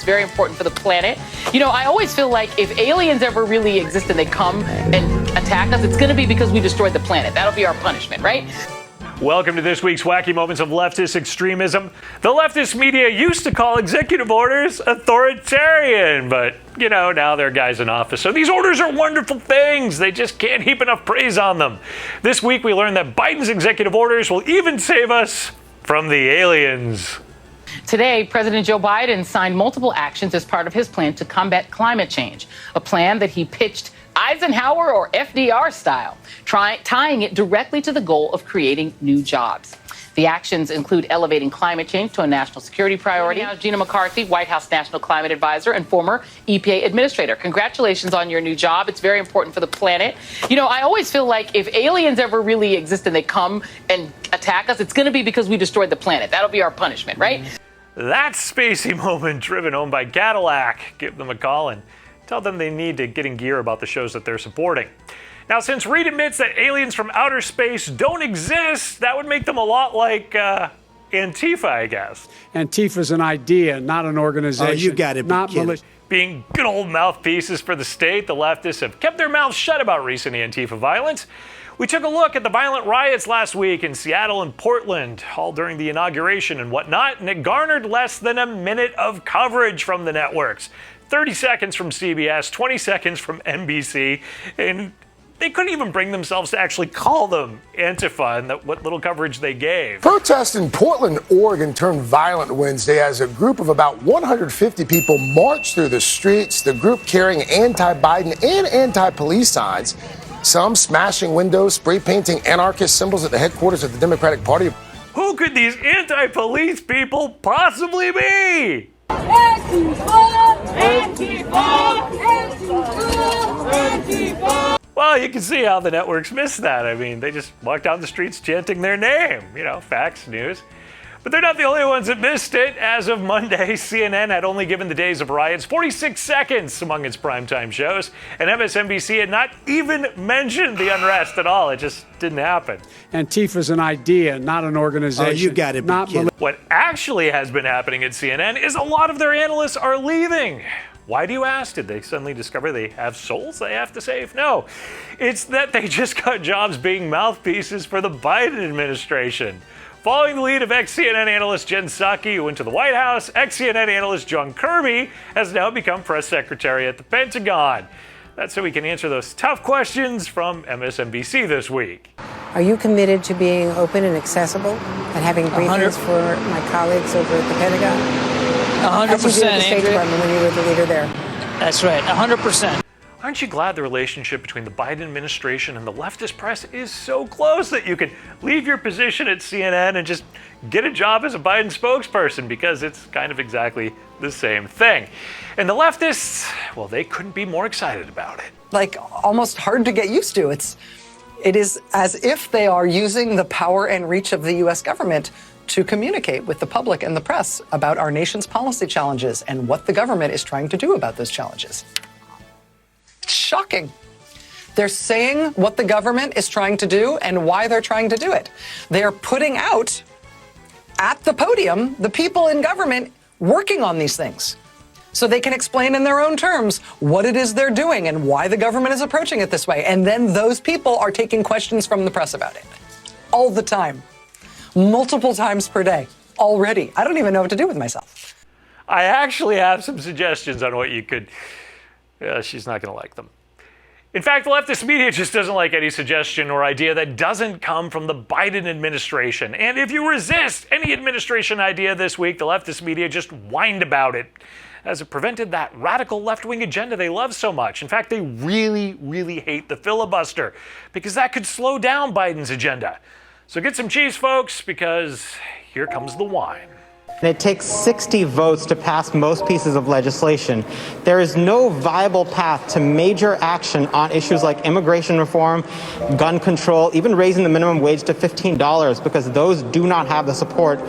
It's very important for the planet. You know, I always feel like if aliens ever really exist and they come and attack us, it's going to be because we destroyed the planet. That'll be our punishment, right? Welcome to this week's Wacky Moments of Leftist Extremism. The leftist media used to call executive orders authoritarian, but, you know, now they're guys in office. So these orders are wonderful things. They just can't heap enough praise on them. This week we learned that Biden's executive orders will even save us from the aliens. Today, President Joe Biden signed multiple actions as part of his plan to combat climate change, a plan that he pitched Eisenhower or FDR style, tying it directly to the goal of creating new jobs. The actions include elevating climate change to a national security priority. Now, Gina McCarthy, White House National Climate Advisor and former EPA Administrator. Congratulations on your new job. It's very important for the planet. You know, I always feel like if aliens ever really exist and they come and attack us, it's going to be because we destroyed the planet. That'll be our punishment, right? That spacey moment driven home by Cadillac. Give them a call and tell them they need to get in gear about the shows that they're supporting. Now, since Reed admits that aliens from outer space don't exist, that would make them a lot like Antifa, I guess. Antifa's an idea, not an organization. Oh, you got it. Not militia. Being good old mouthpieces for the state, the leftists have kept their mouths shut about recent Antifa violence. We took a look at the violent riots last week in Seattle and Portland, all during the inauguration and whatnot, and it garnered less than a minute of coverage from the networks. 30 seconds from CBS, 20 seconds from NBC, and they couldn't even bring themselves to actually call them Antifa and what little coverage they gave. Protests in Portland, Oregon turned violent Wednesday as a group of about 150 people marched through the streets, the group carrying anti-Biden and anti-police signs, some smashing windows, spray painting anarchist symbols at the headquarters of the Democratic Party. Who could these anti-police people possibly be? Antifa! Antifa! Antifa! Antifa! Well, you can see how the networks missed that. I mean, they just walked down the streets chanting their name. You know, facts, news. But they're not the only ones that missed it. As of Monday, CNN had only given the days of riots 46 seconds among its primetime shows, and MSNBC had not even mentioned the unrest at all. It just didn't happen. Antifa's an idea, not an organization. Oh, you got it. Not militia. What actually has been happening at CNN is a lot of their analysts are leaving. Why do you ask? Did they suddenly discover they have souls they have to save? No. It's that they just got jobs being mouthpieces for the Biden administration. Following the lead of ex-CNN analyst Jen Psaki, who went to the White House, ex-CNN analyst John Kirby has now become press secretary at the Pentagon. That's so we can answer those tough questions from MSNBC this week. Are you committed to being open and accessible and having briefings for my colleagues over at the Pentagon? 100%, As you did at the State Andrea. Department when you were the leader there. That's right, 100%. Aren't you glad the relationship between the Biden administration and the leftist press is so close that you can leave your position at CNN and just get a job as a Biden spokesperson, because it's kind of exactly the same thing. And the leftists, well, they couldn't be more excited about it. Like, almost hard to get used to. It is as if they are using the power and reach of the U.S. government to communicate with the public and the press about our nation's policy challenges and what the government is trying to do about those challenges. Shocking. They're saying what the government is trying to do and why they're trying to do it. They're putting out at the podium the people in government working on these things, so they can explain in their own terms what it is they're doing and why the government is approaching it this way. And then those people are taking questions from the press about it all the time, multiple times per day already. I don't even know what to do with myself. I actually have some suggestions on what you could... she's not going to like them. In fact, the leftist media just doesn't like any suggestion or idea that doesn't come from the Biden administration. And if you resist any administration idea this week, the leftist media just whined about it, as it prevented that radical left-wing agenda they love so much. In fact, they really, really hate the filibuster, because that could slow down Biden's agenda. So get some cheese, folks, because here comes the wine. And it takes 60 votes to pass most pieces of legislation. There is no viable path to major action on issues like immigration reform, gun control, even raising the minimum wage to $15, because those do not have the support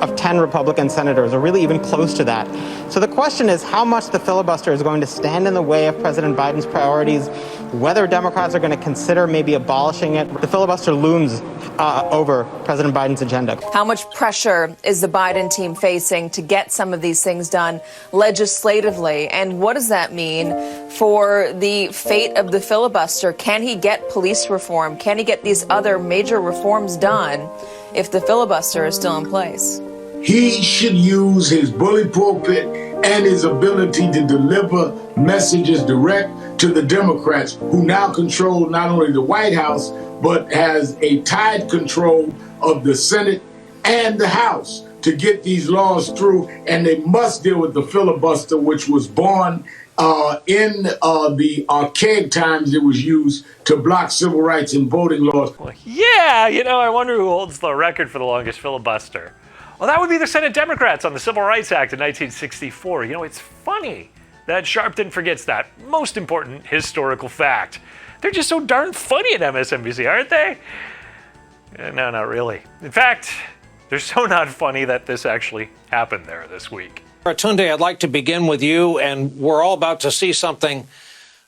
of 10 Republican senators, or really even close to that. So the question is how much the filibuster is going to stand in the way of President Biden's priorities, whether Democrats are going to consider maybe abolishing it. The filibuster looms over President Biden's agenda. How much pressure is the Biden team facing to get some of these things done legislatively. And what does that mean for the fate of the filibuster? Can he get police reform? Can he get these other major reforms done if the filibuster is still in place? He should use his bully pulpit and his ability to deliver messages direct to the Democrats, who now control not only the White House, but has a tied control of the Senate and the House to get these laws through. And they must deal with the filibuster, which was born in the archaic times. It was used to block civil rights and voting laws. Yeah, I wonder who holds the record for the longest filibuster. Well, that would be the Senate Democrats on the Civil Rights Act in 1964. It's funny that Sharpton forgets that most important historical fact. They're just so darn funny at MSNBC, aren't they? No, not really. In fact, they're so not funny that this actually happened there this week. Tunde, I'd like to begin with you, and we're all about to see something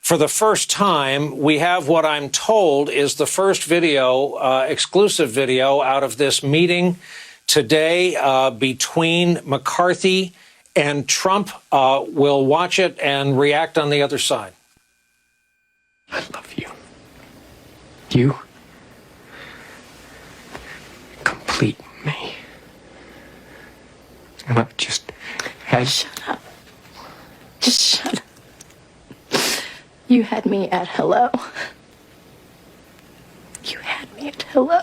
for the first time. We have what I'm told is the first video, exclusive video, out of this meeting today between McCarthy and Trump. We'll watch it and react on the other side. I love you. You complete me. And I've just had... Shut up. Just shut up. You had me at hello. You had me at hello.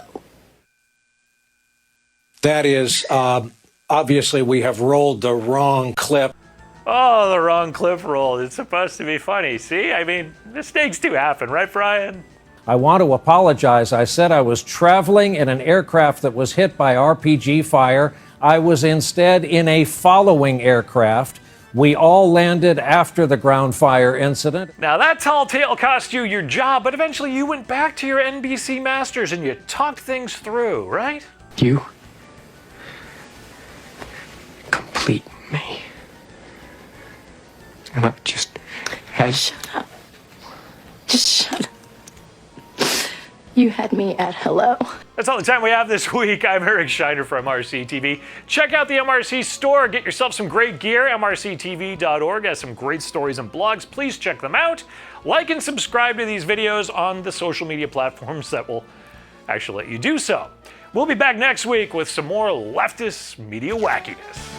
That is, obviously, we have rolled the wrong clip. Oh, the wrong clip rolled. It's supposed to be funny. See? I mean, mistakes do happen, right, Brian? I want to apologize. I said I was traveling in an aircraft that was hit by RPG fire. I was instead in a following aircraft. We all landed after the ground fire incident. Now, that tall tale cost you your job, but eventually you went back to your NBC masters and you talked things through, right? You complete me. And I've just had... Shut up. Just shut up. You had me at hello. That's all the time we have this week. I'm Eric Shiner from MRC-TV. Check out the MRC store. Get yourself some great gear. MRCTV.org has some great stories and blogs. Please check them out. Like and subscribe to these videos on the social media platforms that will actually let you do so. We'll be back next week with some more leftist media wackiness.